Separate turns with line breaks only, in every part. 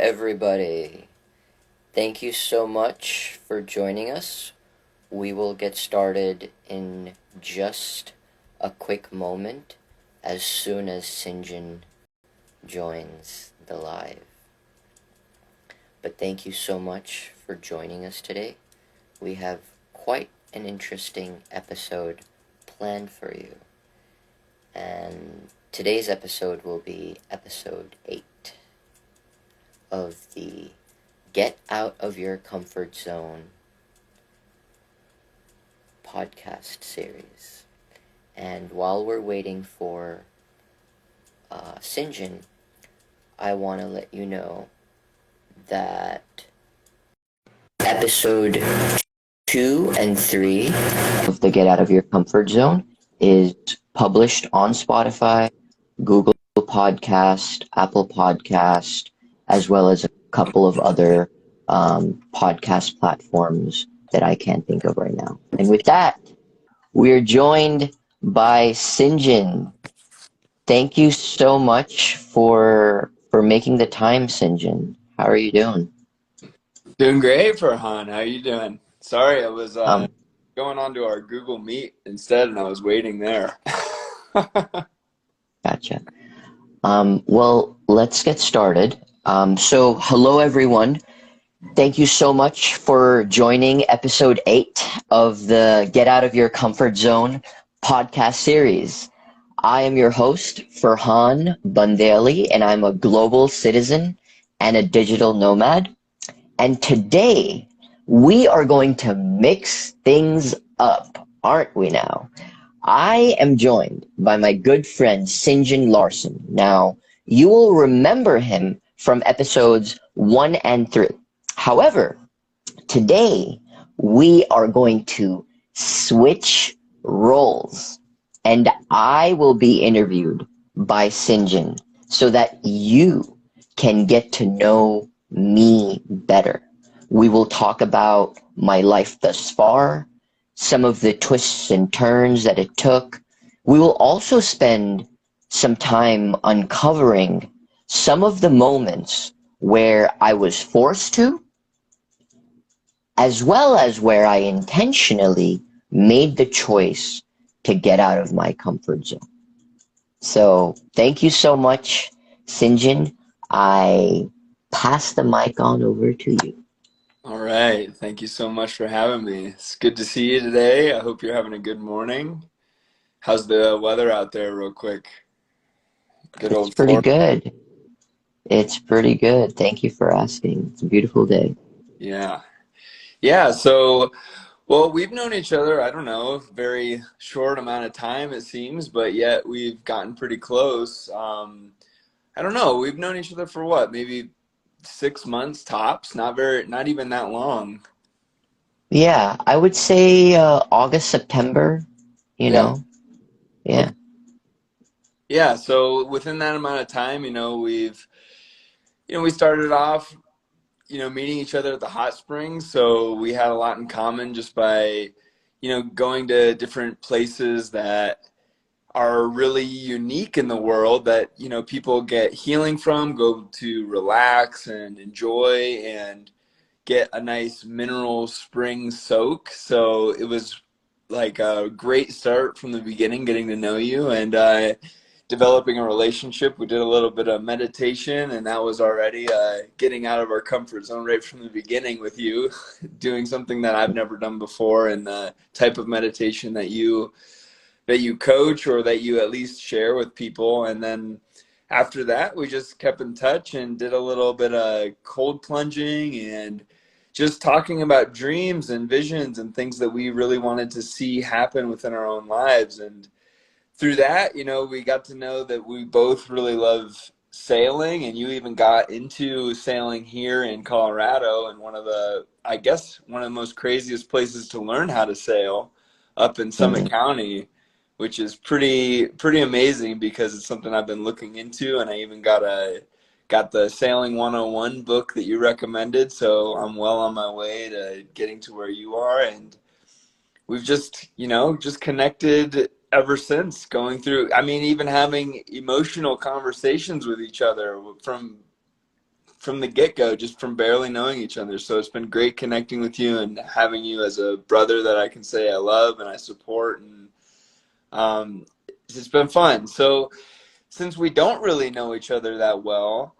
everybody. Thank you so much for joining us. We will get started in just a quick moment as soon as SinJin joins the live. But thank you so much for joining us today. We have quite an interesting episode planned for you. And today's episode will be episode 8 of the Get Out of Your Comfort Zone podcast series. And while we're waiting for SinJin, I want to let you know that episode 2 and 3 of the Get Out of Your Comfort Zone is published on Spotify, Google Podcast, Apple Podcast, as well as a couple of other podcast platforms that I can't think of right now. And with that, we're joined by SinJin. Thank you so much for making the time, SinJin. How are you doing?
Doing great, Farhan. How you doing? Sorry, I was
Um,
going on to our Google Meet instead, and I was waiting there.
Gotcha. Well, let's get started. So, hello, everyone. Thank you so much for joining episode 8 of the Get Out of Your Comfort Zone podcast series. I am your host, Farhan Bandeli, and I'm a global citizen and a digital nomad. And today, we are going to mix things up, aren't we now? I am joined by my good friend, SinJin Larson. Now, you will remember him from episodes 1 and 3. However, today we are going to switch roles and I will be interviewed by SinJin so that you can get to know me better. We will talk about my life thus far, some of the twists and turns that it took. We will also spend some time uncovering some of the moments where I was forced to, as well as where I intentionally made the choice to get out of my comfort zone. So thank you so much, SinJin. I pass the mic on over to you.
All right. Thank you so much for having me. It's good to see you today. I hope you're having a good morning. How's the weather out there, real quick? Good
It's
old
pretty
Florida.
good. It's pretty good. Thank you for asking. It's a beautiful day.
Yeah. Yeah. So, well, we've known each other, I don't know, a very short amount of time, it seems, but yet we've gotten pretty close. I don't know. We've known each other for what? Maybe 6 months tops. Not even that long.
Yeah, I would say August, September, you
Yeah.
know. Yeah.
Okay. Yeah. So within that amount of time, we started off, meeting each other at the hot springs. So we had a lot in common just by, going to different places that are really unique in the world that, people get healing from, go to relax and enjoy and get a nice mineral spring soak. So it was like a great start from the beginning, getting to know you and developing a relationship. We did a little bit of meditation, and that was already getting out of our comfort zone right from the beginning with you, doing something that I've never done before, and the type of meditation that you coach or that you at least share with people. And then after that, we just kept in touch and did a little bit of cold plunging and just talking about dreams and visions and things that we really wanted to see happen within our own lives. And through that, we got to know that we both really love sailing, and you even got into sailing here in Colorado, and one of the most craziest places to learn how to sail, up in Summit
Mhm.
County, which is pretty amazing because it's something I've been looking into, and I even got the Sailing 101 book that you recommended, so I'm well on my way to getting to where you are. And we've just connected ever since, going through, I mean, even having emotional conversations with each other from the get-go, just from barely knowing each other. So it's been great connecting with you and having you as a brother that I can say I love and I support, and it's been fun. So since we don't really know each other that well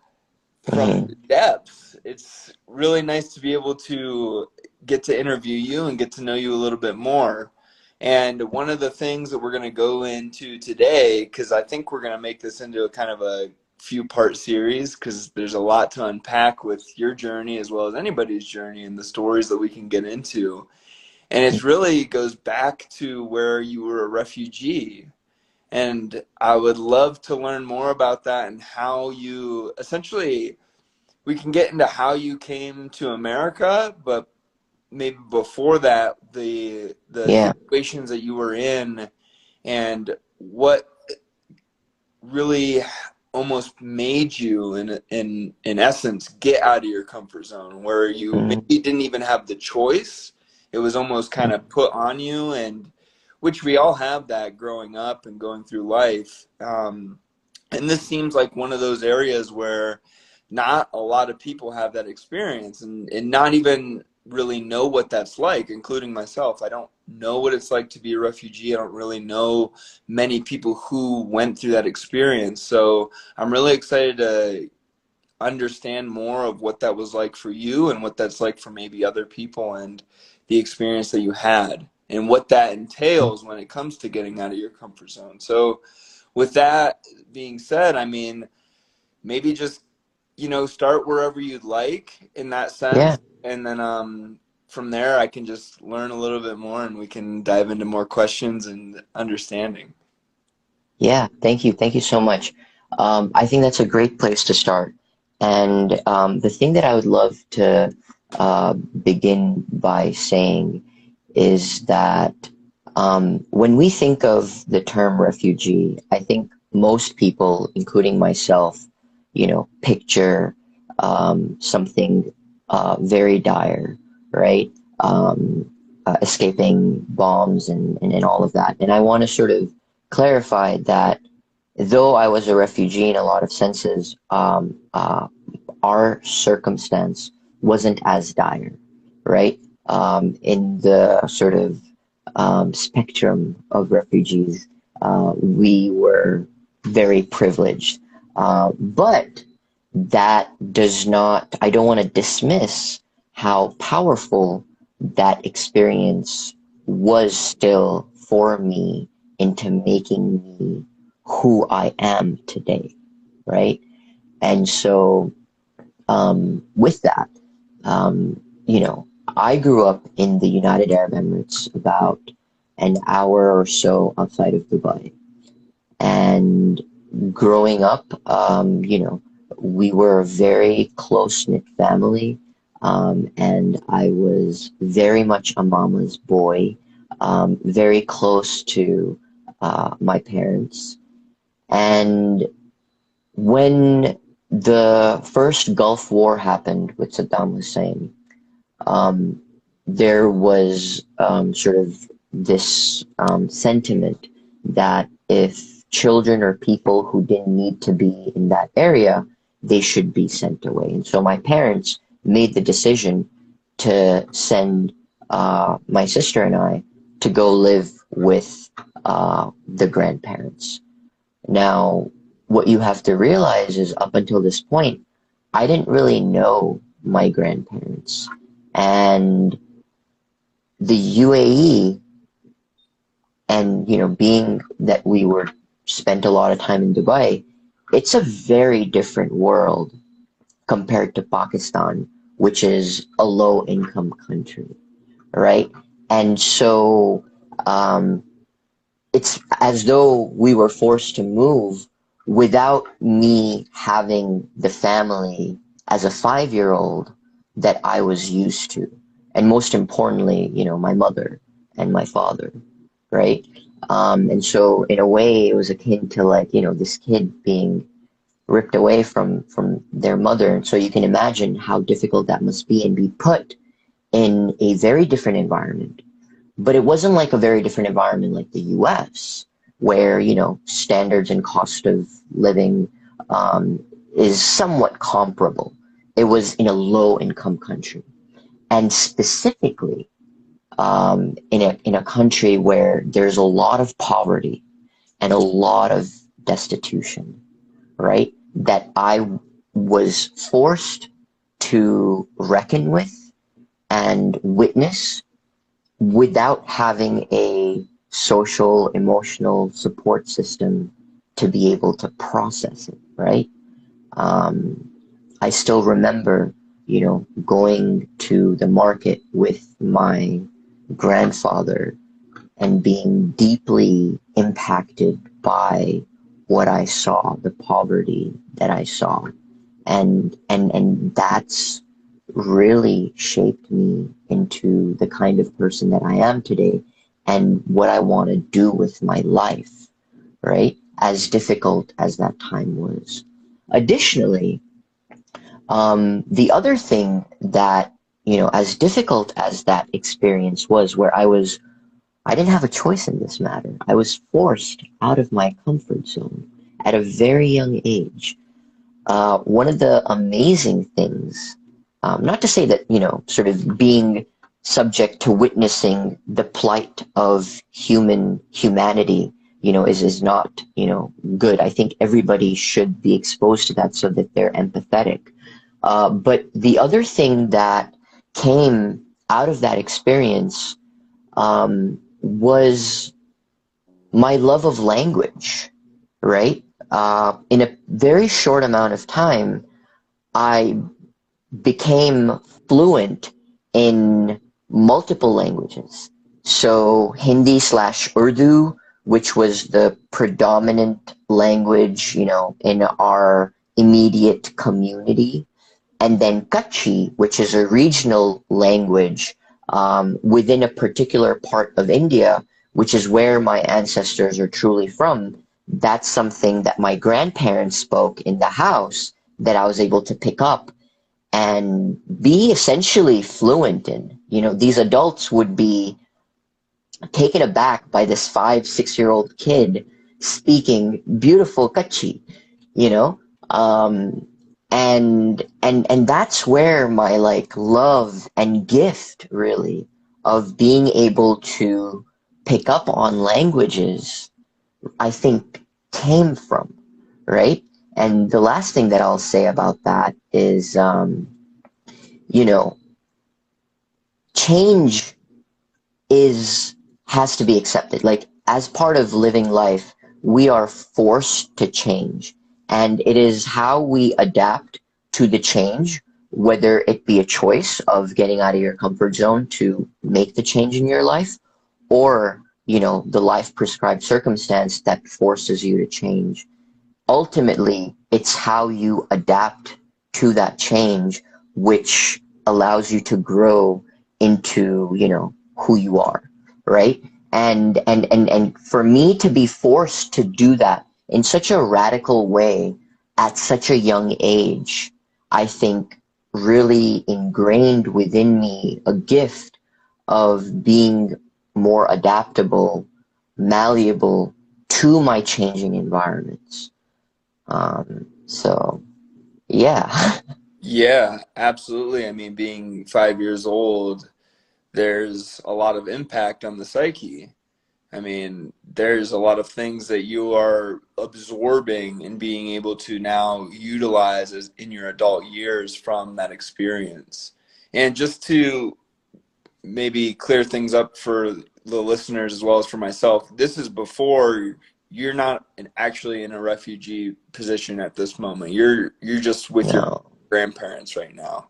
from
Mhm.
depth, it's really nice to be able to get to interview you and get to know you a little bit more. And one of the things that we're going to go into today, because I think we're going to make this into a kind of a few part series, because there's a lot to unpack with your journey as well as anybody's journey and the stories that we can get into. And it really goes back to where you were a refugee. And I would love to learn more about that and how you essentially, we can get into how you came to America, but maybe before that, the
Yeah.
situations that you were in and what really almost made you in essence get out of your comfort zone, where you
Mhm.
maybe didn't even have the choice. It was almost kind of put on you, and which we all have that growing up and going through life. And this seems like one of those areas where not a lot of people have that experience, and not even really know what that's like, including myself. I don't know what it's like to be a refugee. I don't really know many people who went through that experience. So I'm really excited to understand more of what that was like for you and what that's like for maybe other people, and the experience that you had and what that entails when it comes to getting out of your comfort zone. So with that being said, I mean, maybe just, start wherever you'd like in that
Yeah.
sense. And then from there, I can just learn a little bit more and we can dive into more questions and understanding.
Yeah. Thank you. Thank you so much. I think that's a great place to start. And the thing that I would love to begin by saying is that when we think of the term refugee, I think most people, including myself, picture something very dire, right? Escaping bombs and all of that. And I want to sort of clarify that though I was a refugee in a lot of senses, our circumstance wasn't as dire, right? In the sort of spectrum of refugees, we were very privileged. But that does not, I don't want to dismiss how powerful that experience was still for me into making me who I am today, right? And so, with that, I grew up in the United Arab Emirates, about an hour or so outside of Dubai. And growing up, we were a very close-knit family, and I was very much a mama's boy, very close to my parents. And when the first Gulf War happened with Saddam Hussein, um, there was sort of this sentiment that if children or people who didn't need to be in that area, they should be sent away. And so my parents made the decision to send my sister and I to go live with the grandparents. Now, what you have to realize is up until this point, I didn't really know my grandparents. And the UAE, and being that we were spent a lot of time in Dubai, it's a very different world compared to Pakistan, which is a low income country, right? And so um, it's as though we were forced to move without me having the family as a 5-year old that I was used to. And most importantly, my mother and my father, right? And so in a way, it was akin to like, this kid being ripped away from their mother. And so you can imagine how difficult that must be and be put in a very different environment, but it wasn't like a very different environment like the US, where, standards and cost of living is somewhat comparable. it was in a low income country, and specifically in a country where there's a lot of poverty and a lot of destitution, right? That I was forced to reckon with and witness without having a social, emotional support system to be able to process it, right? Um, I still remember, going to the market with my grandfather and being deeply impacted by what I saw, the poverty that I saw. And that's really shaped me into the kind of person that I am today and what I want to do with my life, right? As difficult as that time was. Additionally, the other thing that, as difficult as that experience was, where I didn't have a choice in this matter. I was forced out of my comfort zone at a very young age. One of the amazing things, not to say that, sort of being subject to witnessing the plight of humanity, is not, good. I think everybody should be exposed to that so that they're empathetic. But the other thing that came out of that experience was my love of language, right? In a very short amount of time, I became fluent in multiple languages. So Hindi slash Urdu, which was the predominant language, in our immediate community, and then Kutchi, which is a regional language within a particular part of India, which is where my ancestors are truly from. That's something that my grandparents spoke in the house that I was able to pick up and be essentially fluent in. These adults would be taken aback by this 5, 6 year old kid speaking beautiful Kutchi, you know? And that's where my like love and gift really of being able to pick up on languages, I think came from, right? And the last thing that I'll say about that is, you know, change is has to be accepted. Like as part of living life, we are forced to change. And it is how we adapt to the change, whether it be a choice of getting out of your comfort zone to make the change in your life, or, the life prescribed circumstance that forces you to change. Ultimately, it's how you adapt to that change, which allows you to grow into, who you are, right? And for me to be forced to do that in such a radical way at such a young age, I think really ingrained within me a gift of being more adaptable, malleable to my changing environments. So yeah.
Yeah, absolutely. I mean, being 5 years old, there's a lot of impact on the psyche. I mean, there's a lot of things that you are absorbing and being able to now utilize as in your adult years from that experience. And just to maybe clear things up for the listeners as well as for myself, this is before you're not actually in a refugee position at this moment. You're just with your
No.
grandparents right now.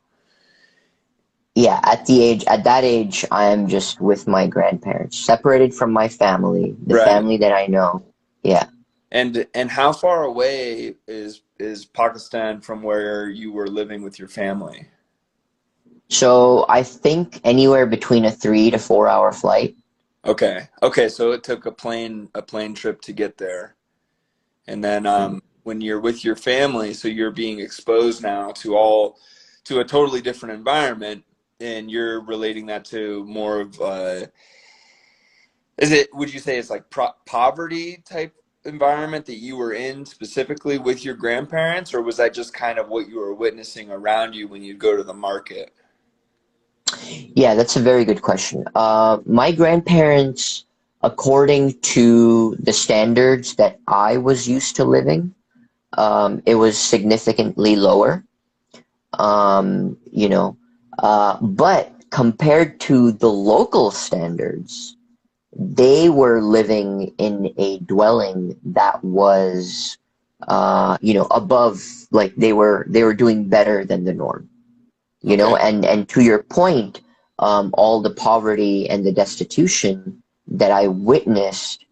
Yeah, at that age, I am just with my grandparents, separated from my family, the
Right.
family that I know. Yeah.
And how far away is Pakistan from where you were living with your family?
So I think anywhere between a 3 to 4 hour flight.
Okay. Okay, so it took a plane trip to get there. And then when you're with your family, so you're being exposed now to a totally different environment, and you're relating that to more of would you say it's like poverty type environment that you were in specifically with your grandparents, or was that just kind of what you were witnessing around you when you go to the market?
Yeah, that's a very good question. My grandparents, according to the standards that I was used to living, it was significantly lower. You know, but compared to the local standards, they were living in a dwelling that was, above, like they were doing better than the norm.
Okay.
And to your point, all the poverty and the destitution that I witnessed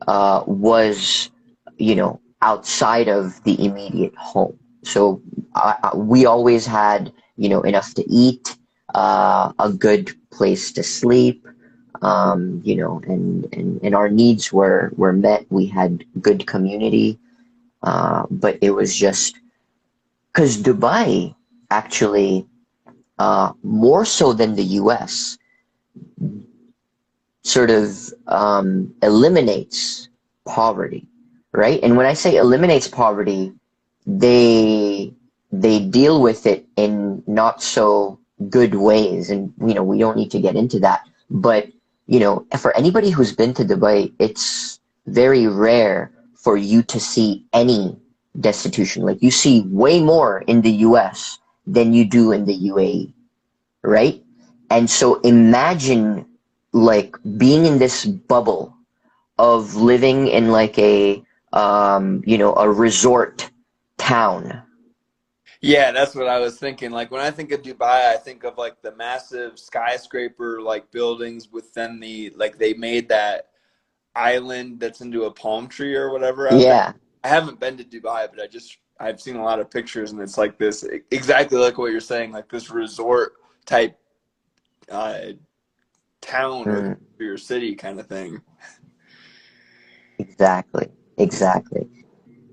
was, outside of the immediate home. So we always had, enough to eat, a good place to sleep, and our needs were met. We had good community, but it was just because Dubai actually, more so than the US, sort of eliminates poverty, right? And when I say eliminates poverty, they they deal with it in not so good ways, and we don't need to get into that. But for anybody who's been to Dubai, it's very rare for you to see any destitution. Like you see way more in the US than you do in the UAE, right? And so imagine like being in this bubble of living in like a resort town.
Yeah, that's what I was thinking. Like when I think of Dubai, I think of like the massive skyscraper like buildings within the like they made that island that's into a palm tree or whatever out there.
Yeah.
I haven't been to Dubai, but I've seen a lot of pictures and it's like this exactly like what you're saying, like this resort type uh, town or
Mm,
country or city kind of thing.
exactly. Exactly.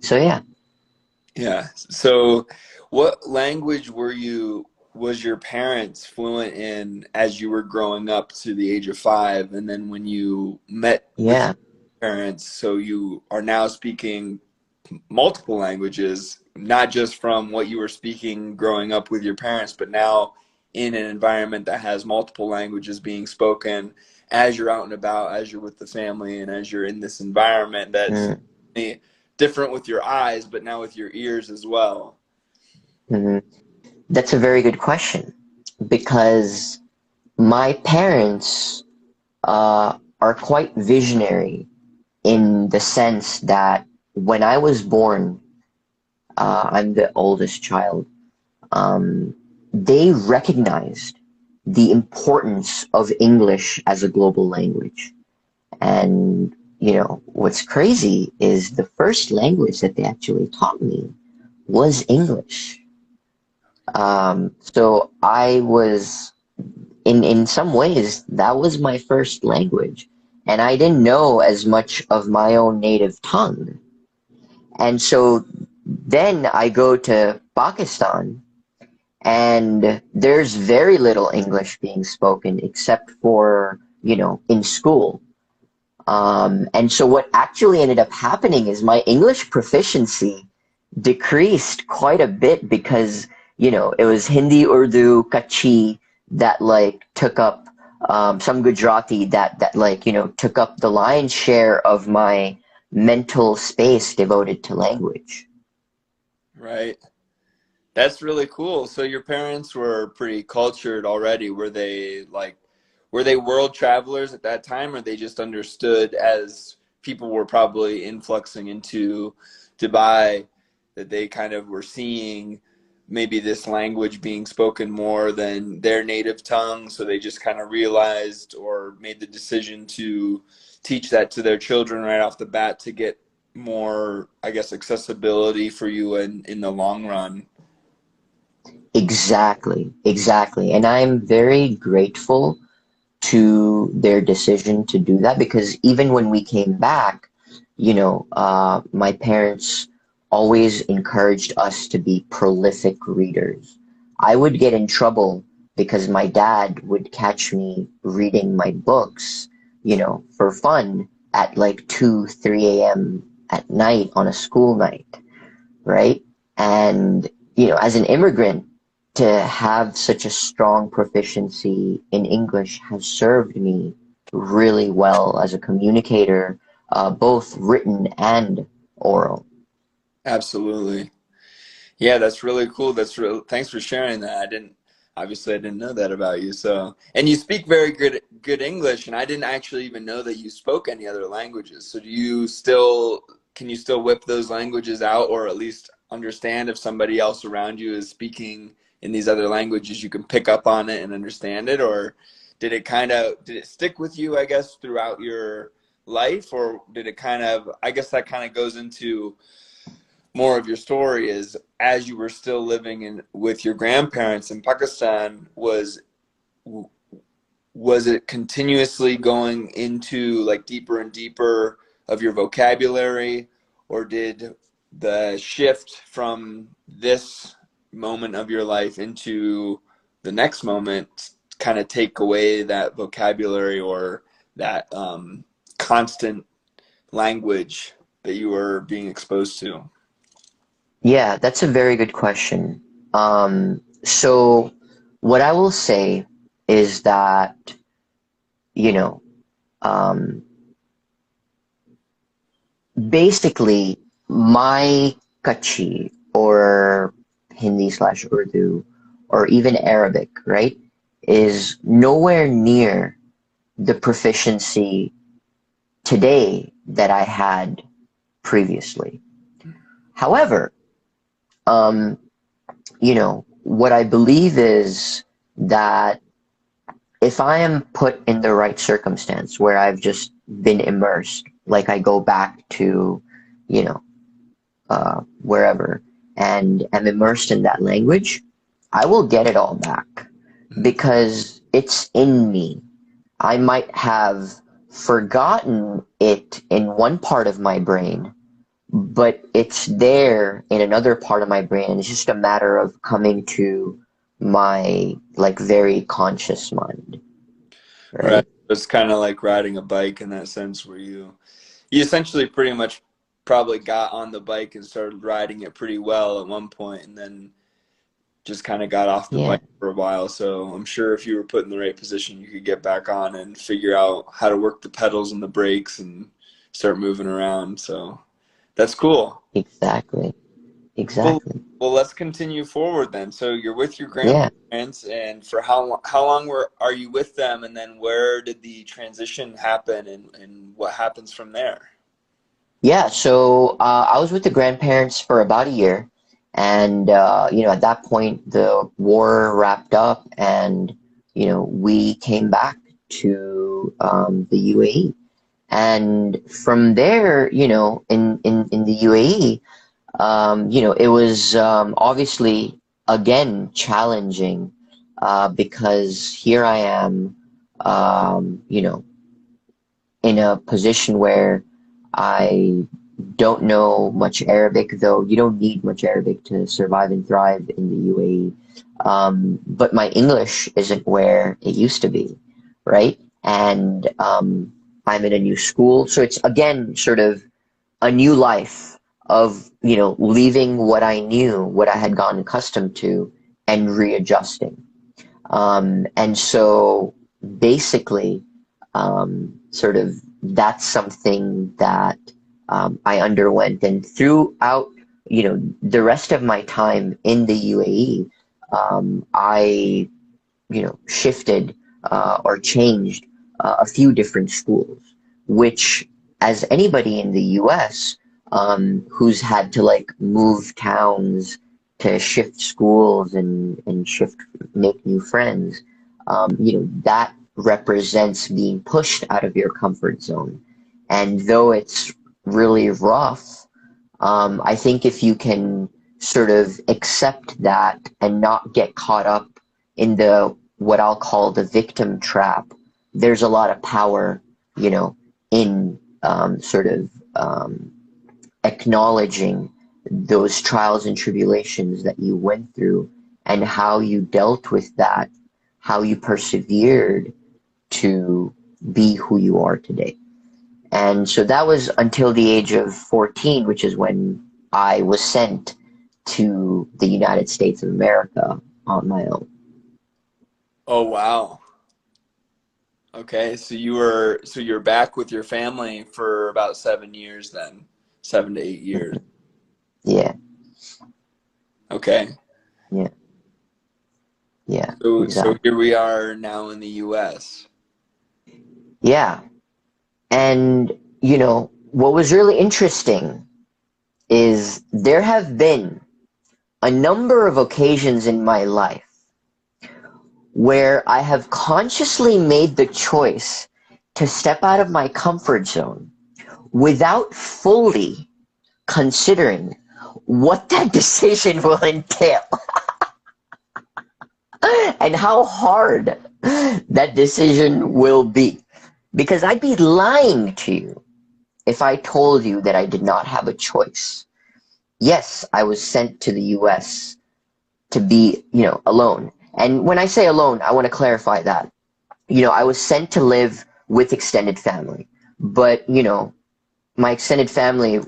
So yeah.
Yeah. So, what language was your parents fluent in as you were growing up to the age of 5? And then when you met with your
Yeah.
parents, so you are now speaking multiple languages, not just from what you were speaking growing up with your parents, but now in an environment that has multiple languages being spoken as you're out and about, as you're with the family, and as you're in this environment that's
Mm,
different with your eyes, but now with your ears as well.
mhm. That's a very good question because my parents are quite visionary in the sense that when I was born, I'm the oldest child. Um, they recognized the importance of English as a global language. And, what's crazy is the first language that they actually taught me was English. So I was, in some ways, that was my first language. And I didn't know as much of my own native tongue. And so then I go to Pakistan, and there's very little English being spoken except for, in school. And so what actually ended up happening is my English proficiency decreased quite a bit because, it was Hindi, Urdu, Kachi that like took up some Gujarati that like, took up the lion's share of my mental space devoted to language.
Right. That's really cool. So your parents were pretty cultured already. Were they world travelers at that time, or they just understood as people were probably influxing into Dubai that they kind of were seeing maybe this language being spoken more than their native tongue, so they just kind of realized or made the decision to teach that to their children right off the bat to get more, I guess, accessibility for you in the long run.
Exactly, exactly. And I'm very grateful to their decision to do that because even when we came back, my parents always encouraged us to be prolific readers. I would get in trouble because my dad would catch me reading my books, for fun at like 2, 3 a.m. at night on a school night, right? And, as an immigrant, to have such a strong proficiency in English has served me really well as a communicator, both written and oral.
Absolutely. Yeah, that's really cool. That's real. Thanks for sharing that. Obviously I didn't know that about you. So, and you speak very good English, and I didn't actually even know that you spoke any other languages. So can you still whip those languages out, or at least understand if somebody else around you is speaking in these other languages, you can pick up on it and understand it? Or did it stick with you, I guess, throughout your life, or did it I guess that kind of goes into more of your story, is as you were still living in with your grandparents in Pakistan, was it continuously going into like deeper and deeper of your vocabulary, or did the shift from this moment of your life into the next moment kind of take away that vocabulary, or that constant language that you were being exposed to?
Yeah, that's a very good question. So what I will say is that, you know, um, basically my Kachi or Hindi slash Urdu or even Arabic, right, is nowhere near the proficiency today that I had previously. However, um, what I believe is that if I am put in the right circumstance where I've just been immersed, like I go back to, you know, wherever, and am immersed in that language, I will get it all back because it's in me. I might have forgotten it in one part of my brain, but it's there in another part of my brain. It's just a matter of coming to my like very conscious mind,
Right.
right?
It's kind of like riding a bike in that sense, where you essentially pretty much probably got on the bike and started riding it pretty well at one point, and then just kind of got off the
Yeah,
bike for a while. So I'm sure if you were put in the right position, you could get back on and figure out how to work the pedals and the brakes and start moving around. So that's cool.
exactly.
Well,
Exactly.
well, let's continue forward then. So you're with your
Yeah.
grandparents, and for how long are you with them, and then where did the transition happen, and what happens from there?
Yeah, so I was with the grandparents for about a year, and at that point the war wrapped up, and we came back to the UAE, and from there, in the UAE, it was obviously again challenging because here I am, in a position where I don't know much Arabic, though you don't need much Arabic to survive and thrive in the UAE. But my English isn't where it used to be, right? And I'm in a new school. So it's again sort of a new life of, leaving what I knew, what I had gotten accustomed to, and readjusting. And so basically, sort of that's something that I underwent. And throughout, the rest of my time in the UAE, I, shifted or changed a few different schools, which, as anybody in the US who's had to like move towns to shift schools and make new friends, that represents being pushed out of your comfort zone. And though it's really rough, I think if you can sort of accept that and not get caught up in the what I'll call the victim trap, there's a lot of power, in sort of acknowledging those trials and tribulations that you went through and how you dealt with that, how you persevered to be who you are today. And so that was until the age of 14, which is when I was sent to the United States of America on my own.
Oh, wow. Okay, so you're back with your family for about 7 years then, 7 to 8 years.
Yeah,
Okay,
yeah, yeah,
so
exactly.
here we are now in the U.S.
Yeah. And, what was really interesting is there have been a number of occasions in my life where I have consciously made the choice to step out of my comfort zone without fully considering what that decision will entail and how hard that decision will be. Because I'd be lying to you if I told you that I did not have a choice. Yes, I was sent to the US to be, alone. And when I say alone, I want to clarify that. I was sent to live with extended family. But, my extended family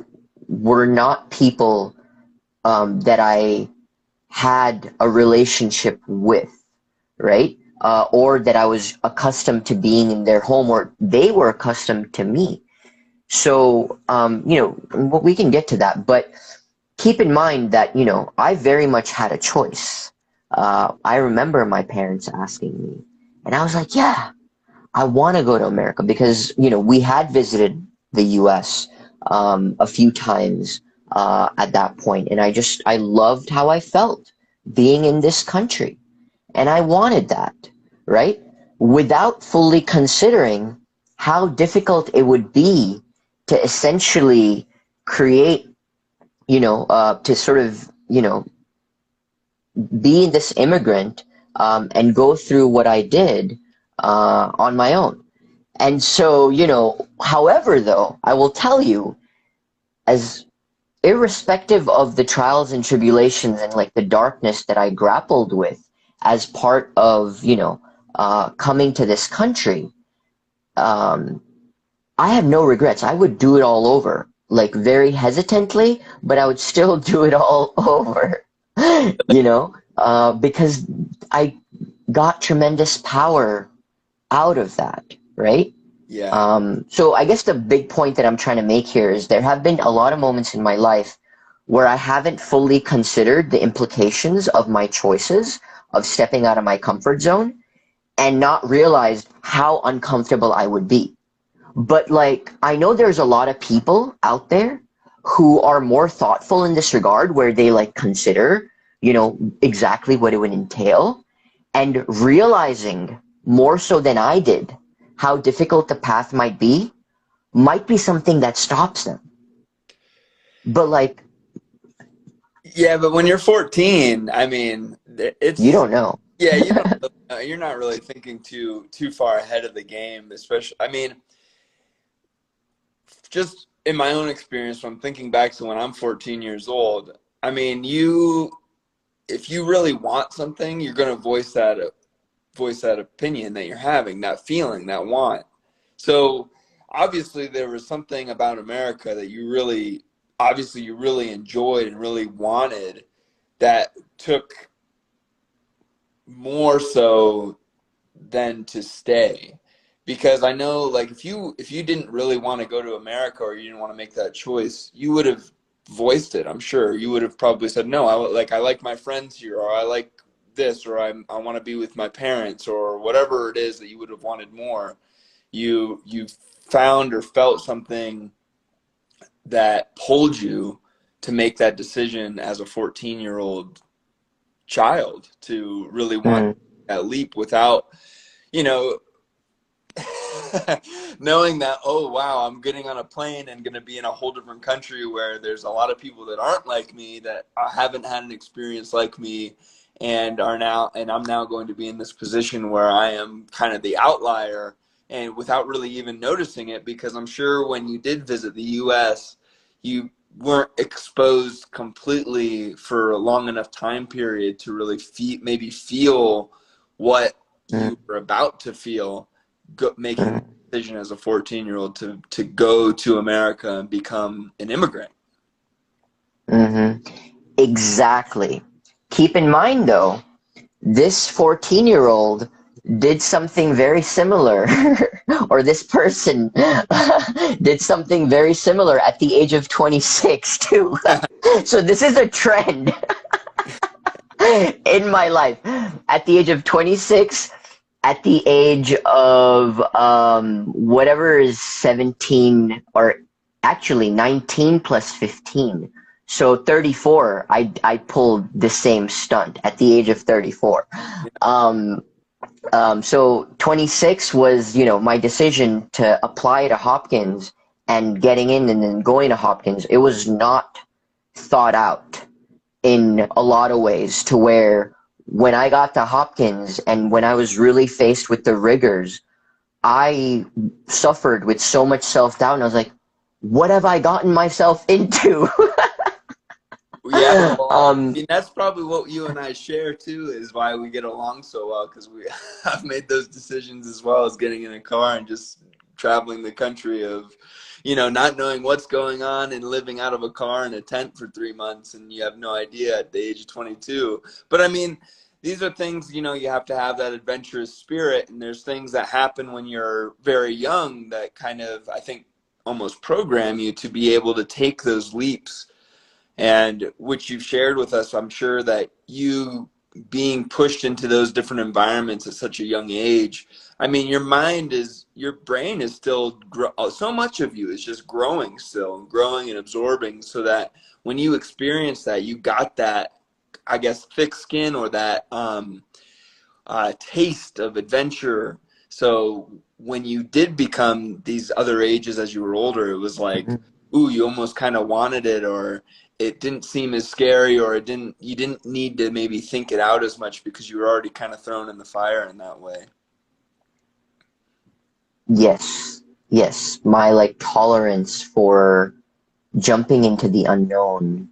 were not people that I had a relationship with, right? Or that I was accustomed to being in their home, or they were accustomed to me. So, well, we can get to that, but keep in mind that, I very much had a choice. I remember my parents asking me, and I was like, yeah, I want to go to America because, we had visited the US a few times at that point, and I loved how I felt being in this country. And I wanted that, right? Without fully considering how difficult it would be to essentially create, to sort of, be this immigrant and go through what I did on my own. And so, however, though, I will tell you, as irrespective of the trials and tribulations and like the darkness that I grappled with as part of, coming to this country, um, I have no regrets. I would do it all over, like very hesitantly, but I would still do it all over, because I got tremendous power out of that, right?
Yeah.
So I guess the big point that I'm trying to make here is there have been a lot of moments in my life where I haven't fully considered the implications of my choices of stepping out of my comfort zone and not realized how uncomfortable I would be. But like, I know there's a lot of people out there who are more thoughtful in this regard, where they like consider, exactly what it would entail, and realizing more so than I did how difficult the path might be something that stops them. But like,
Yeah, but when you're 14, I mean,
you
it's
don't know.
yeah, you don't you're not really thinking too far ahead of the game, especially I mean, just in my own experience from thinking back to when I'm 14 years old, I mean, you if you really want something, you're going to voice that opinion that you're having, that feeling, that want. So obviously there was something about America that you really enjoyed and really wanted that took more so than to stay. Because I know like if you didn't really want to go to America or you didn't want to make that choice, you would have voiced it, I'm sure. You would have probably said, "No, I like my friends here," or "I like this," or I want to be with my parents," or whatever it is that you would have wanted more. You found or felt something that pulled you to make that decision as a 14-year-old child to really want
Mm,
that leap without, you know, knowing that, oh wow, I'm getting on a plane and going to be in a whole different country where there's a lot of people that aren't like me, that haven't had an experience like me, and I'm now going to be in this position where I am kind of the outlier, and without really even noticing it, because I'm sure when you did visit the US, you weren't exposed completely for a long enough time period to really maybe feel what
mm,
you were about to feel, making
mm.
decision as a 14-year-old to go to America and become an immigrant.
Mm-hmm. Exactly. Keep in mind, though, this 14-year-old did something very similar, or this person did something very similar at the age of 26, too. So this is a trend in my life. At the age of 26, at the age of whatever is 17, or actually 19 plus 15. So 34, I pulled the same stunt at the age of 34. Um, so 26 was, my decision to apply to Hopkins and getting in and then going to Hopkins. It was not thought out in a lot of ways, to where when I got to Hopkins and when I was really faced with the rigors, I suffered with so much self-doubt, and I was like, what have I gotten myself into?
Yeah, well, I mean, that's probably what you and I share too, is why we get along so well, because we have made those decisions as well, as getting in a car and just traveling the country of, not knowing what's going on and living out of a car in a tent for 3 months, and you have no idea at the age of 22. But I mean, these are things, you have to have that adventurous spirit, and there's things that happen when you're very young that kind of, I think, almost program you to be able to take those leaps, and which you've shared with us. I'm sure that you being pushed into those different environments at such a young age, I mean, your brain is still, so much of you is just growing still, and growing and absorbing, so that when you experience that, you got that, I guess, thick skin, or that taste of adventure. So when you did become these other ages as you were older, it was like, ooh, you almost kind of wanted it, or it didn't seem as scary, or you didn't need to maybe think it out as much because you were already kind of thrown in the fire in that way.
Yes, yes. My tolerance for jumping into the unknown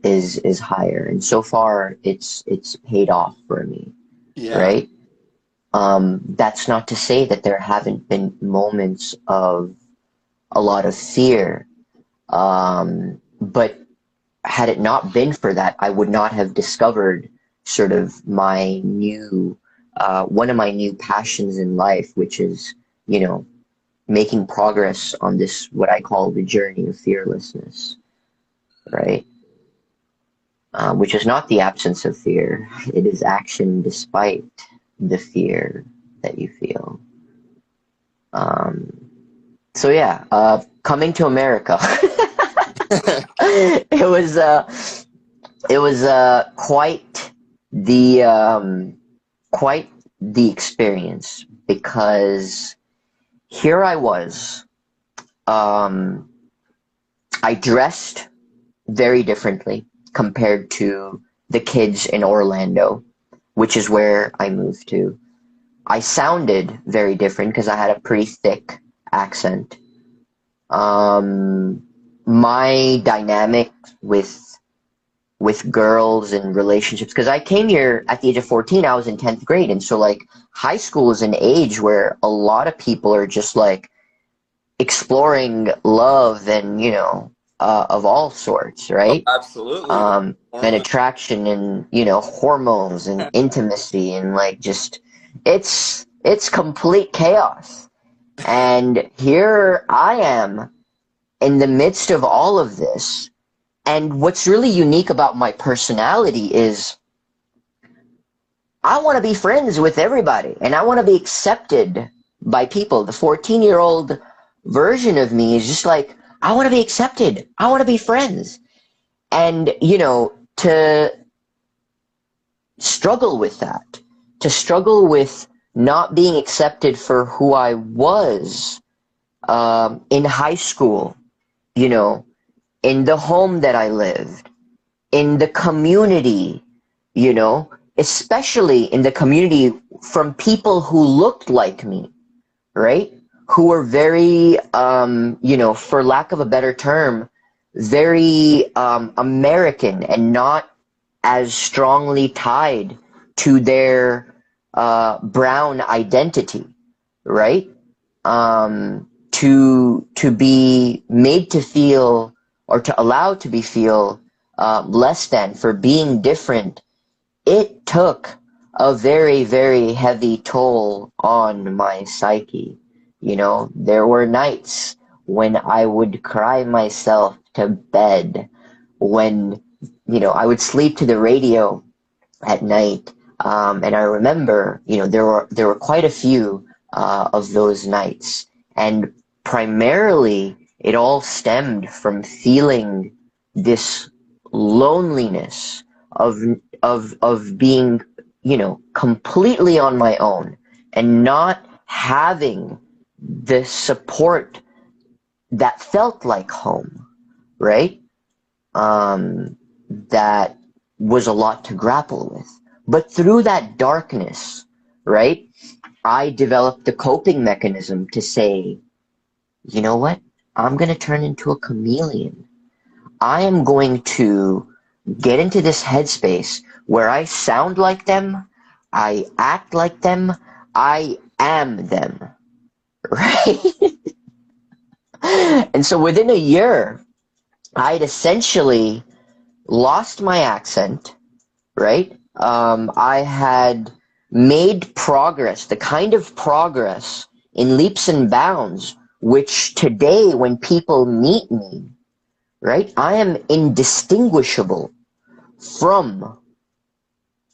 is higher, and so far it's paid off for me,
Yeah.
right? That's not to say that there haven't been moments of a lot of fear, but had it not been for that, I would not have discovered sort of one of my new passions in life, which is, making progress on this, what I call the journey of fearlessness, right? Which is not the absence of fear. It is action despite the fear that you feel. So yeah, coming to America, it was quite the experience, because here I was. I dressed very differently compared to the kids in Orlando, which is where I moved to. I sounded very different because I had a pretty thick accent. My dynamic with girls and relationships, because I came here at the age of 14. I was in 10th grade, and so high school is an age where a lot of people are just exploring love and of all sorts,
Oh,
right?
absolutely.
And attraction, and hormones and intimacy, and just it's complete chaos. And here I am in the midst of all of this. And what's really unique about my personality is I want to be friends with everybody, and I want to be accepted by people. The 14-year-old version of me is just I want to be accepted. I want to be friends. And, to struggle with that, to struggle with not being accepted for who I was in high school, in the home that I lived, in the community, especially in the community from people who looked like me, right? Who were very, for lack of a better term, very American, and not as strongly tied to their brown identity, right? to be made to feel or to allow to be feel less than for being different, it took a very, very heavy toll on my psyche. You know, there were nights when I would cry myself to bed, when, you know, I would sleep to the radio at night. And I remember, you know, there were quite a few of those nights, and primarily it all stemmed from feeling this loneliness of of being, you know, completely on my own and not having the support that felt like home, right? That was a lot to grapple with. But through that darkness, right, I developed the coping mechanism to say, you know what? I'm going to turn into a chameleon. I am going to get into this headspace where I sound like them, I act like them, I am them, right? And so within a year, I'd essentially lost my accent, right? I had made progress, the kind of progress in leaps and bounds, which today, when people meet me, right, I am indistinguishable from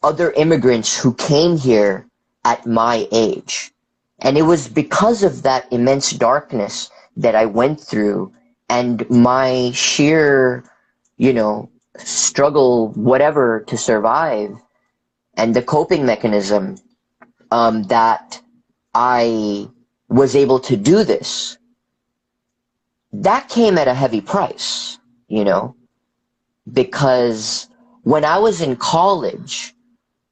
other immigrants who came here at my age. And it was because of that immense darkness that I went through and my sheer, you know, struggle, whatever, to survive, and the coping mechanism that I was able to do this. That came at a heavy price, you know, because when I was in college,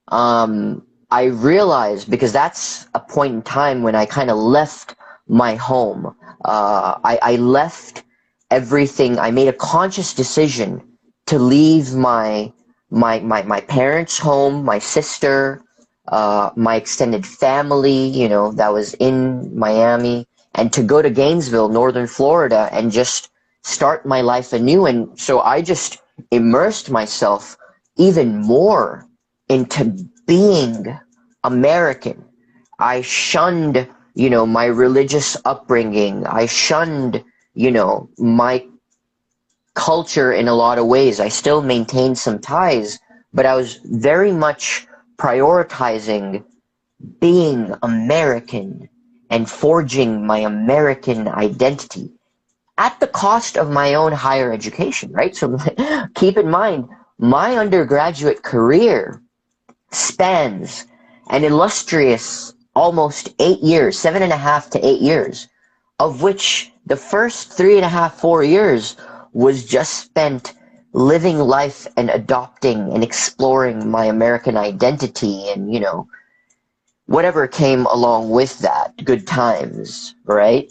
I realized, because that's a point in time when I kind of left my home. I left everything. I made a conscious decision to leave my parents' home, my sister, my extended family, you know, that was in Miami, and to go to Gainesville, Northern Florida, and just start my life anew. And so I just immersed myself even more into being American. I shunned, you know, my religious upbringing. I shunned, you know, my culture in a lot of ways. I still maintained some ties, but I was very much prioritizing being American and forging my American identity at the cost of my own higher education, right? So keep in mind, my undergraduate career spans an illustrious almost 8 years, 7.5 to 8 years, of which the first 3.5, 4 years was just spent living life and adopting and exploring my American identity and, you know, whatever came along with that, good times, right?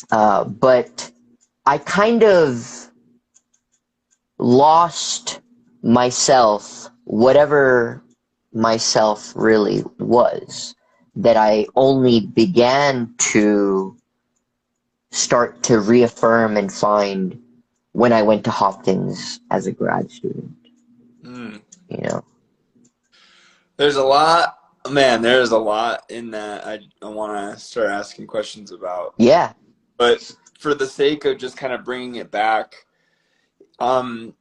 But I kind of lost myself, whatever myself really was, that I only began to start to reaffirm and find when I went to Hopkins as a grad student,
Mm.
you know?
There's a lot, man, there's a lot in that I want to start asking questions about.
Yeah,
But for the sake of just kind of bringing it back, um,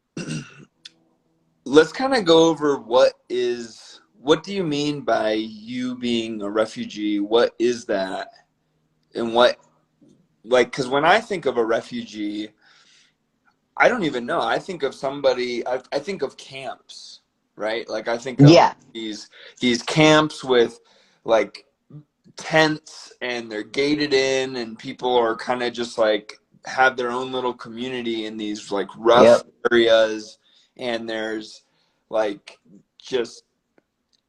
let's kind of go over what do you mean by you being a refugee? What is that? And what, like, because when I think of a refugee, I don't even know. I think of somebody, I think of camps, right? Like, I think of
yeah,
these camps with like tents and they're gated in and people are kind of just like have their own little community in these like rough
yep,
areas, and there's like just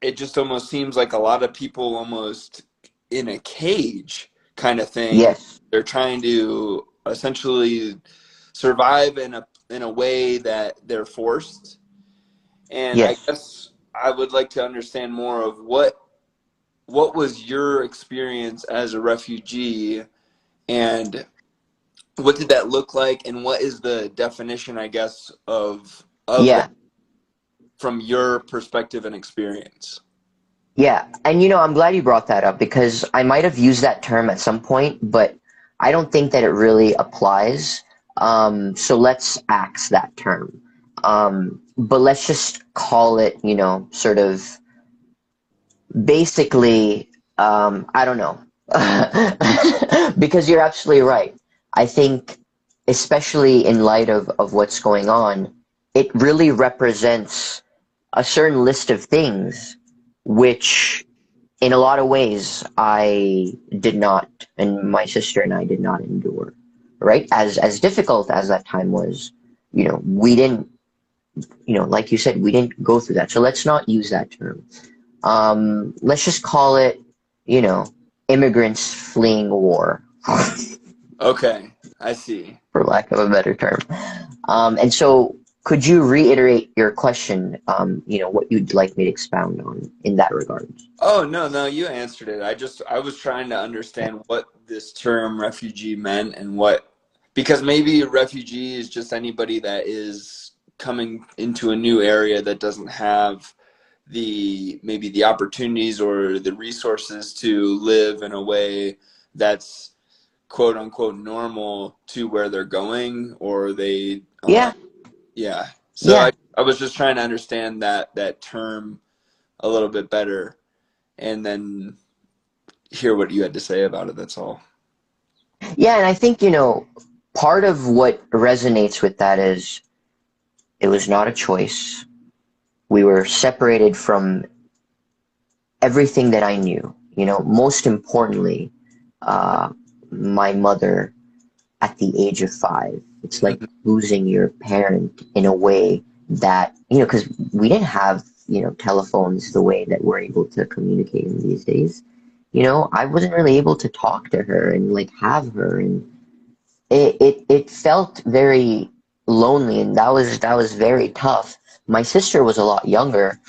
it just almost seems like a lot of people almost in a cage kind of thing.
yes,
They're trying to essentially survive in a way that they're forced. And I
yes,
guess I would like to understand more of what what was your experience as a refugee, and what did that look like, and what is the definition, I guess, of that
Yeah.
from your perspective and experience?
Yeah, and I'm glad you brought that up because I might have used that term at some point, but I don't think that it really applies. So let's axe that term. But let's just call it, sort of basically, I don't know. Because you're absolutely right. I think, especially in light of what's going on, it really represents a certain list of things which in a lot of ways I did not, and my sister and I did not endure, right? As difficult as that time was, we didn't, like you said, we didn't go through that. So let's not use that term. Let's just call it, you know, immigrants fleeing war,
Okay, I see.
for lack of a better term. And so could you reiterate your question, what you'd like me to expound on in that regard?
Oh, no, no, you answered it. I was trying to understand what this term refugee meant, and because maybe a refugee is just anybody that is coming into a new area that doesn't have maybe the opportunities or the resources to live in a way that's quote unquote normal to where they're going, or
Yeah,
yeah. So
yeah.
I was just trying to understand that term a little bit better, and then hear what you had to say about it. That's all.
Yeah, and I think, part of what resonates with that is it was not a choice. We were separated from everything that I knew. Most importantly, uh, my mother at the age of 5. It's like
Mhm.
losing your parent in a way that, because we didn't have, telephones the way that we're able to communicate in these days. I wasn't really able to talk to her and like have her, and it felt very lonely, and that was very tough. My sister was a lot younger,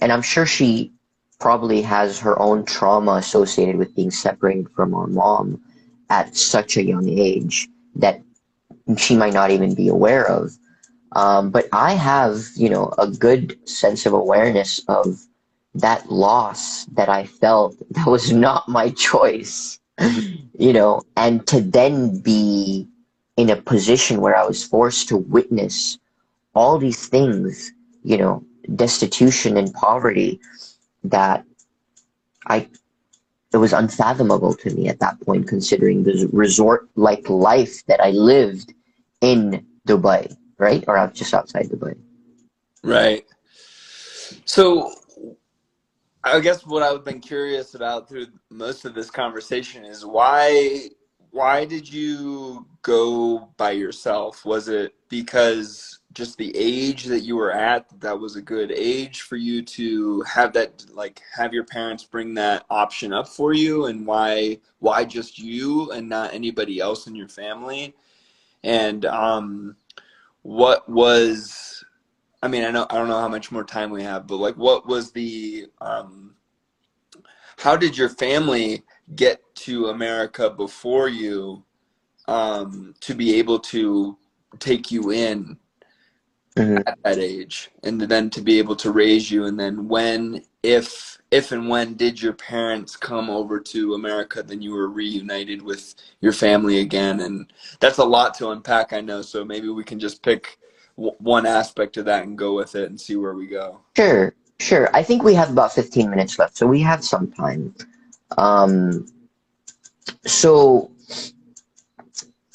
and I'm sure she probably has her own trauma associated with being separated from our mom at such a young age that she might not even be aware of. But I have, a good sense of awareness of that loss that I felt. That was not my choice,
Mhm.
and to then be in a position where I was forced to witness all these things, destitution and poverty that I it was unfathomable to me at that point, considering the resort-like life that I lived in Dubai, right? Or just outside Dubai.
Right. So I guess what I've been curious about through most of this conversation is why did you go by yourself? Was it because just the age that you were at, that was a good age for you to have that, like have your parents bring that option up for you, and why just you and not anybody else in your family? And what was I mean, I don't know how much more time we have, but like what was the how did your family get to America before you, to be able to take you in
Hmm.
at that age, and then to be able to raise you? And then if and when did your parents come over to America, then you were reunited with your family again? And that's a lot to unpack, I know. So maybe we can just pick one aspect of that and go with it and see where we go.
Sure, sure. I think we have about 15 minutes left, so we have some time. Um, so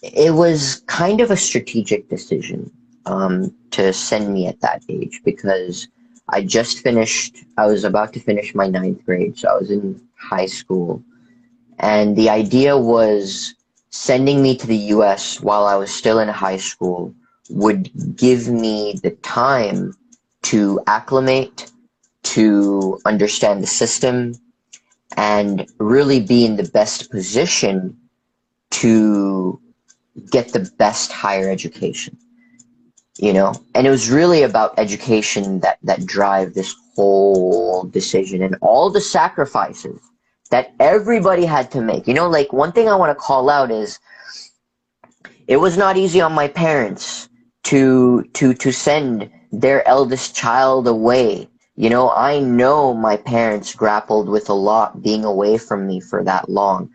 it was kind of a strategic decision, to send me at that age because I was about to finish my ninth grade, so I was in high school. And the idea was sending me to the US while I was still in high school would give me the time to acclimate, to understand the system, and really be in the best position to get the best higher education, And it was really about education that drive this whole decision and all the sacrifices, that everybody had to make. You know, like one thing I want to call out is it was not easy on my parents to send their eldest child away. You know, I know my parents grappled with a lot being away from me for that long.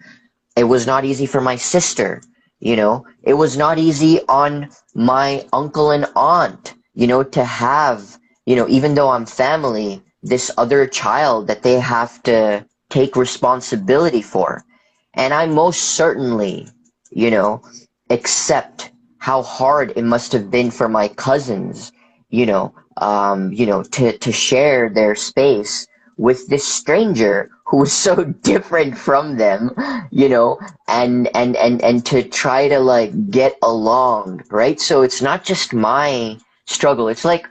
It was not easy for my sister, you know. It was not easy on my uncle and aunt, you know, to have, you know, even though I'm family, this other child that they have to take responsibility for. And I most certainly, you know, accept how hard it must have been for my cousins, to share their space with this stranger who was so different from them, you know, and to try to like get along, right? So it's not just my struggle, it's like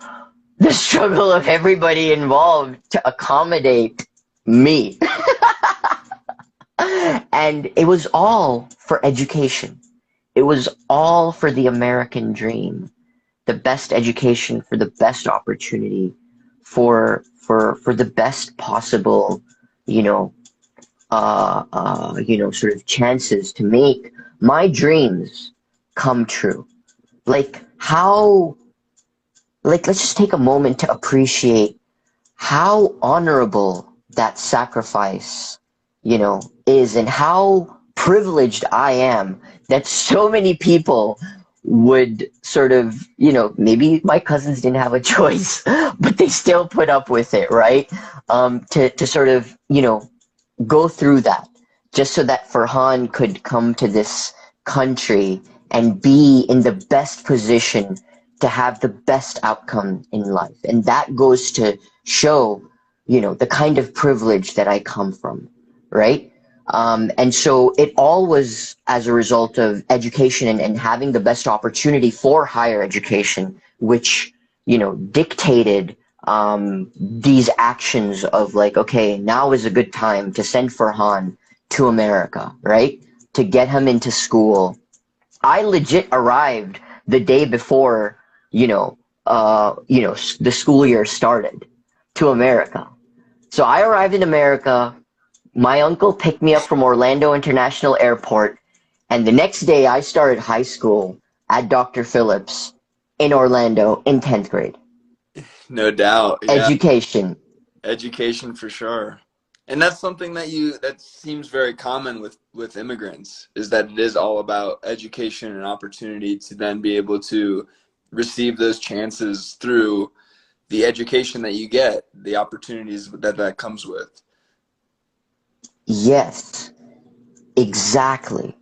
the struggle of everybody involved to accommodate me. And it was all for education. It was all for the American dream, the best education for the best opportunity, for the best possible, you know, sort of chances to make my dreams come true. Like how, like let's just take a moment to appreciate how honorable that sacrifice, you know, is, and how privileged I am that so many people would sort of, you know, maybe my cousins didn't have a choice, but they still put up with it, right? To sort of, you know, go through that just so that Farhan could come to this country and be in the best position to have the best outcome in life. And that goes to show, you know, the kind of privilege that I come from, right? And so it all was as a result of education and having the best opportunity for higher education, which, you know, dictated these actions of like, okay, now is a good time to send Farhan to America, right? To get him into school. I legit arrived the day before, the school year started to America. So I arrived in America. My uncle picked me up from Orlando International Airport, and the next day I started high school at Dr. Phillips in Orlando in 10th grade.
No doubt. Yeah.
Education.
Education for sure. And that's something that seems very common with immigrants, is that it is all about education and opportunity to then be able to receive those chances through the education that you get, the opportunities that comes with.
Yes, exactly.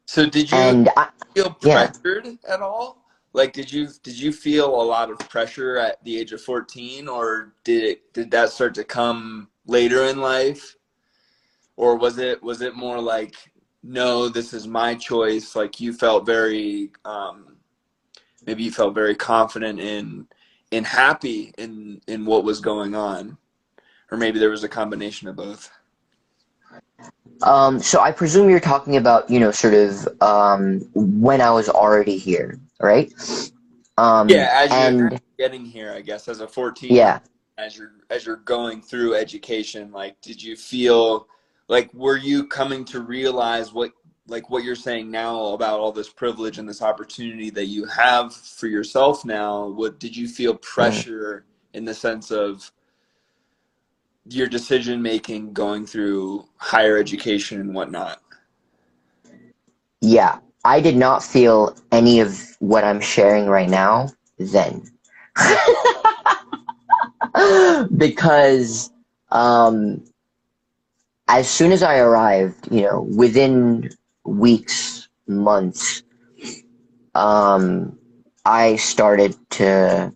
So did you
And
feel
yeah.
pressured at all? Like did you feel a lot of pressure at the age of 14, or did that start to come later in life? Or was it more like, no, this is my choice, like you felt very maybe you felt very confident in happy in what was going on, or maybe there was a combination of both?
So I presume you're talking about, you know, sort of when I was already here, right?
Yeah, as you're
And
getting here, I guess, as a 14-year-old,
yeah,
as you're going through education, like, did you feel like, were you coming to realize what you're saying now about all this privilege and this opportunity that you have for yourself now? What did you feel
mm,
pressure in the sense of your decision making going through higher education and whatnot?
yeah, I did not feel any of what I'm sharing right now then. Because um, as soon as I arrived, you know, within weeks, months, um, I started to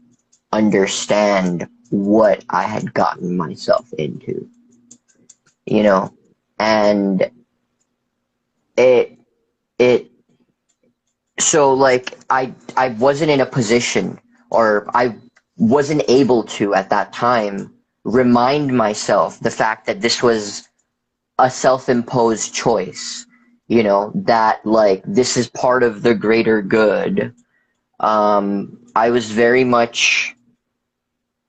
understand what I had gotten myself into, you know, and it it so like I wasn't in a position, or I wasn't able to at that time remind myself the fact that this was a self-imposed choice, you know, that like this is part of the greater good. I was very much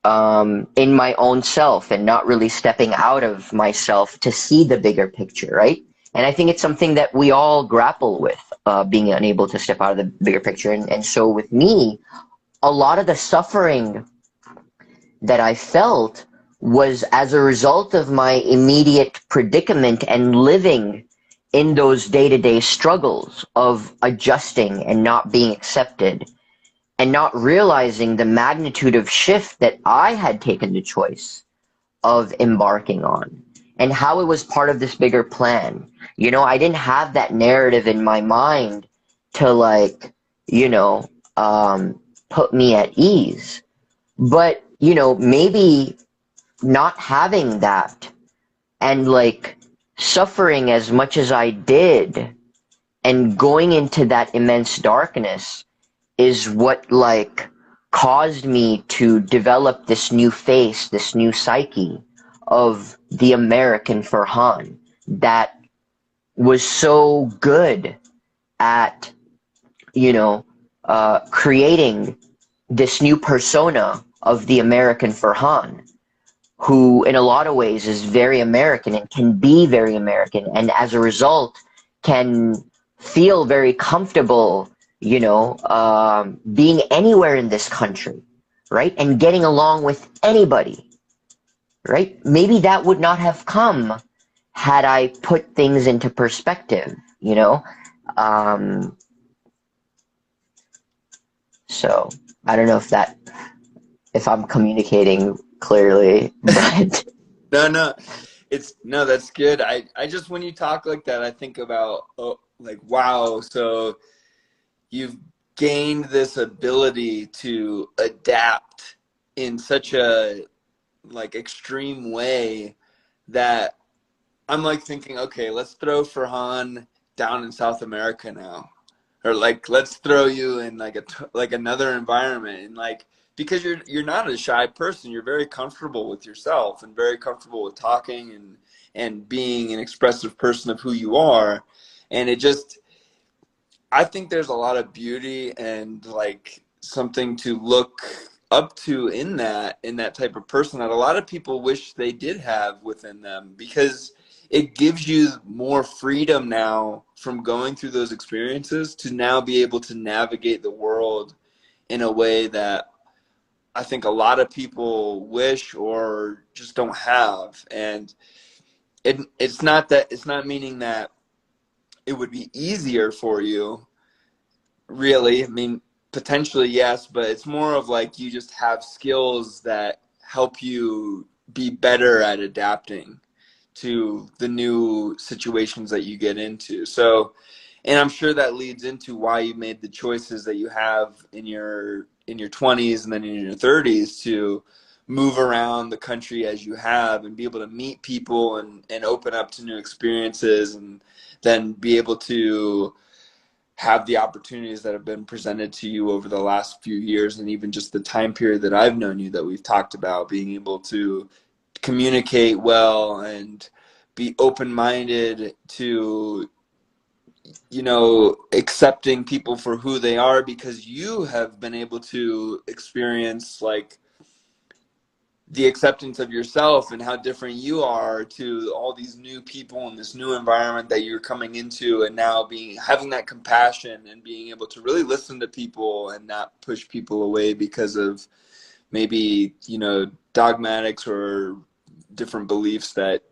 in my own self and not really stepping out of myself to see the bigger picture, right? And I think it's something that we all grapple with, being unable to step out of the bigger picture. And so with me, a lot of the suffering that I felt was as a result of my immediate predicament and living in those day-to-day struggles of adjusting and not being accepted and not realizing the magnitude of shift that I had taken the choice of embarking on and how it was part of this bigger plan. You know, I didn't have that narrative in my mind to like, you know, put me at ease. But, you know, maybe not having that and like suffering as much as I did and going into that immense darkness is what like caused me to develop this new face, this new psyche of the American Farhan that was so good at, you know, creating this new persona of the American Farhan, who in a lot of ways is very American and can be very American, and as a result can feel very comfortable, you know, being anywhere in this country, right? And getting along with anybody, right? Maybe that would not have come had I put things into perspective, you know? So I don't know if I'm communicating clearly, but
No, no, that's good. I just, when you talk like that, I think about, oh, like, wow, so you've gained this ability to adapt in such a like extreme way that I'm like thinking, okay, let's throw Farhan down in South America now, or like let's throw you in like like another environment, and like, because you're not a shy person, you're very comfortable with yourself and very comfortable with talking and being an expressive person of who you are, and it just, I think there's a lot of beauty and like something to look up to in that type of person that a lot of people wish they did have within them, because it gives you more freedom now from going through those experiences to now be able to navigate the world in a way that I think a lot of people wish or just don't have. And it's not meaning that it would be easier for you, really. I mean, potentially yes, but it's more of like you just have skills that help you be better at adapting to the new situations that you get into. So, and I'm sure that leads into why you made the choices that you have in your 20s and then in your 30s to move around the country as you have and be able to meet people and open up to new experiences, and then be able to have the opportunities that have been presented to you over the last few years, and even just the time period that I've known you, that we've talked about, being able to communicate well and be open-minded to, you know, accepting people for who they are, because you have been able to experience like the acceptance of yourself and how different you are to all these new people in this new environment that you're coming into, and now having that compassion and being able to really listen to people and not push people away because of maybe, you know, dogmatics or different beliefs that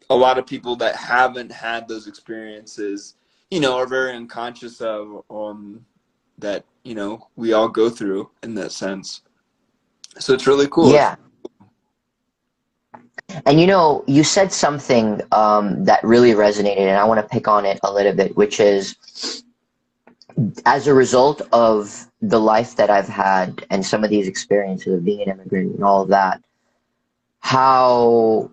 a lot of people that haven't had those experiences, you know, are very unconscious of, that, you know, we all go through in that sense. So it's really cool.
yeah. And you know, you said something that really resonated, and I want to pick on it a little bit, which is as a result of the life that I've had and some of these experiences of being an immigrant and all of that, how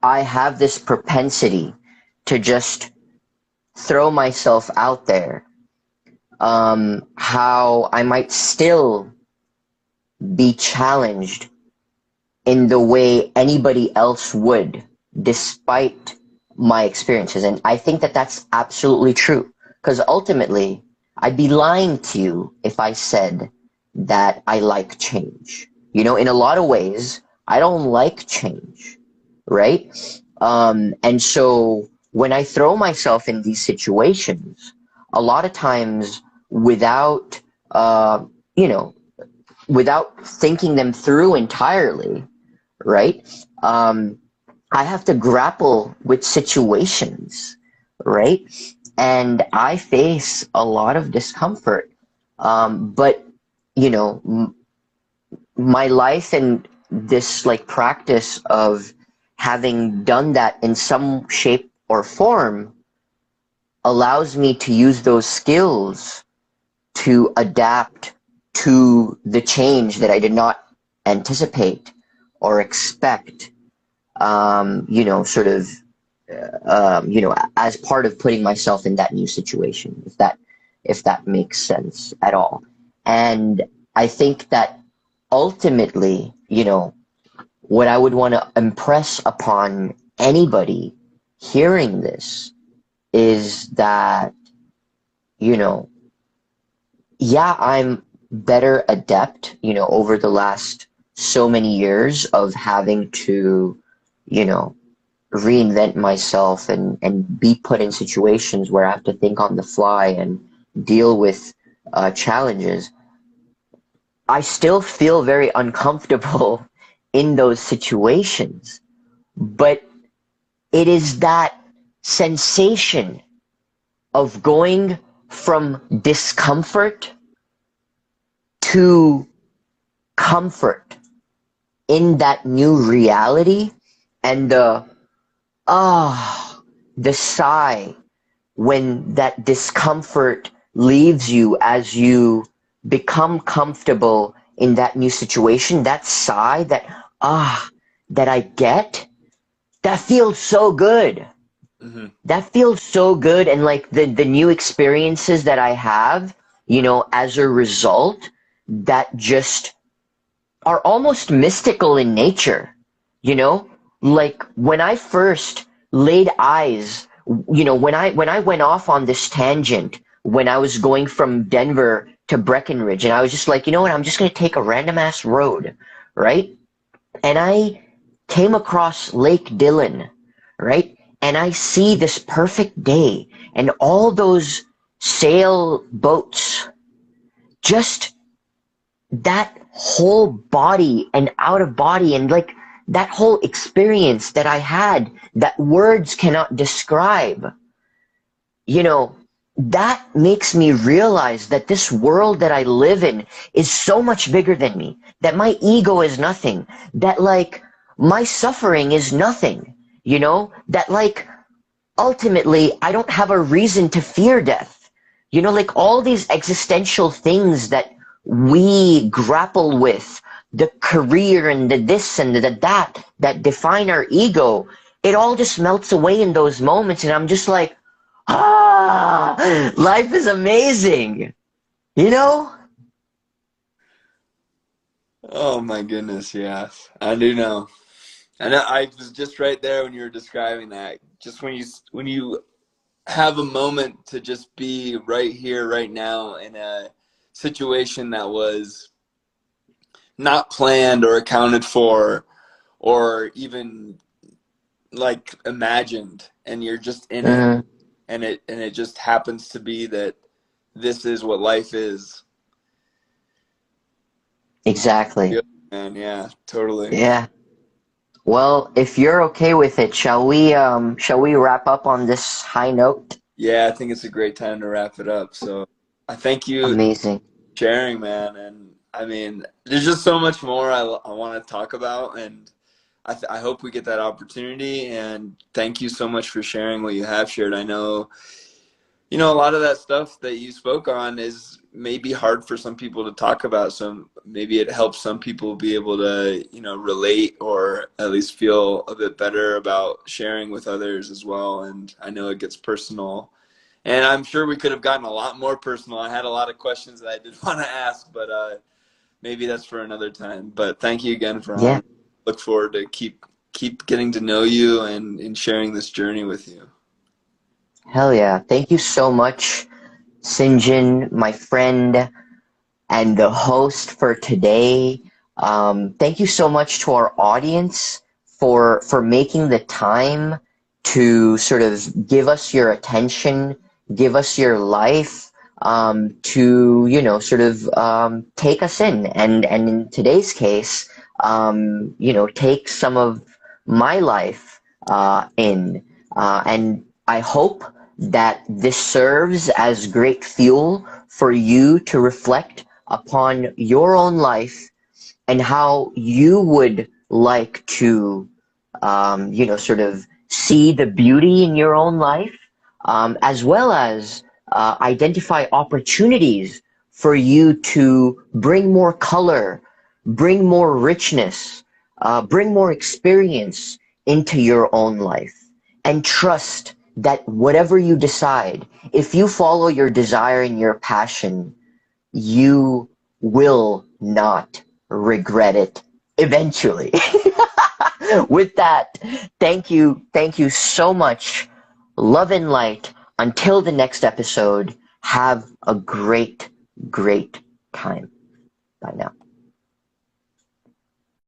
I have this propensity to just throw myself out there, how I might still be challenged in the way anybody else would, despite my experiences. And I think that that's absolutely true, because ultimately, I'd be lying to you if I said that I like change. In a lot of ways, I don't like change, right? And so when I throw myself in these situations, a lot of times without, uh, you know, without thinking them through entirely, right? Um, I have to grapple with situations, right? And I face a lot of discomfort. But, you know, my life and this like practice of having done that in some shape or form allows me to use those skills to adapt to the change that I did not anticipate or expect, sort of, as part of putting myself in that new situation, if that makes sense at all. And I think that ultimately, what I would want to impress upon anybody hearing this is that, you know, yeah, I'm better adept, over the last so many years of having to, you know, reinvent myself and be put in situations where I have to think on the fly and deal with challenges. I still feel very uncomfortable in those situations, but it is that sensation of going from discomfort to comfort in that new reality and the sigh when that discomfort leaves you as you become comfortable in that new situation, that sigh, that I get, that feels so good.
Hmm.
That feels so good. And like the new experiences that I have, as a result, that just are almost mystical in nature, you know? Like when I first laid eyes, when I went off on this tangent when I was going from Denver to Breckenridge, and I was just like, you know what, I'm just gonna take a random ass road, right? And I came across Lake Dillon, right? And I see this perfect day and all those sail boats, just that whole body and out of body and like that whole experience that I had that words cannot describe, you know, that makes me realize that this world that I live in is so much bigger than me, that my ego is nothing, that like my suffering is nothing, that like ultimately I don't have a reason to fear death. Like all these existential things that we grapple with, the career and the this and the that define our ego, it all just melts away in those moments. And I'm just like, life is amazing, you know?
Oh my goodness, yes. I do know. I know I was just right there when you were describing that. Just when you have a moment to just be right here, right now in a situation that was not planned or accounted for or even like imagined, and you're just in it,
Mm,
and it just happens to be that this is what life is.
exactly.
Yeah, man, yeah, totally.
Yeah. Well, if you're okay with it, shall we wrap up on this high note?
Yeah, I think it's a great time to wrap it up. So I thank you for
Amazing.
sharing, man. And I mean, there's just so much more I want to talk about, and I hope we get that opportunity. And thank you so much for sharing what you have shared. I know, a lot of that stuff that you spoke on is maybe hard for some people to talk about. So maybe it helps some people be able to, relate or at least feel a bit better about sharing with others as well. And I know it gets personal. And I'm sure we could have gotten a lot more personal. I had a lot of questions that I did want to ask, but maybe that's for another time. But thank you again for
Yeah.
on. Look forward to keep getting to know you and sharing this journey with you.
Hell yeah. Thank you so much, SinJin, my friend and the host for today. Thank you so much to our audience for making the time to sort of give us your attention, give us your life, to sort of take us in, and in today's case, take some of my life in, and I hope that this serves as great fuel for you to reflect upon your own life and how you would like to, sort of see the beauty in your own life, as well as identify opportunities for you to bring more color, bring more richness, bring more experience into your own life. And trust that whatever you decide, if you follow your desire and your passion, you will not regret it eventually. With that, thank you so much. Love and light. Until the next episode, have a great, great time.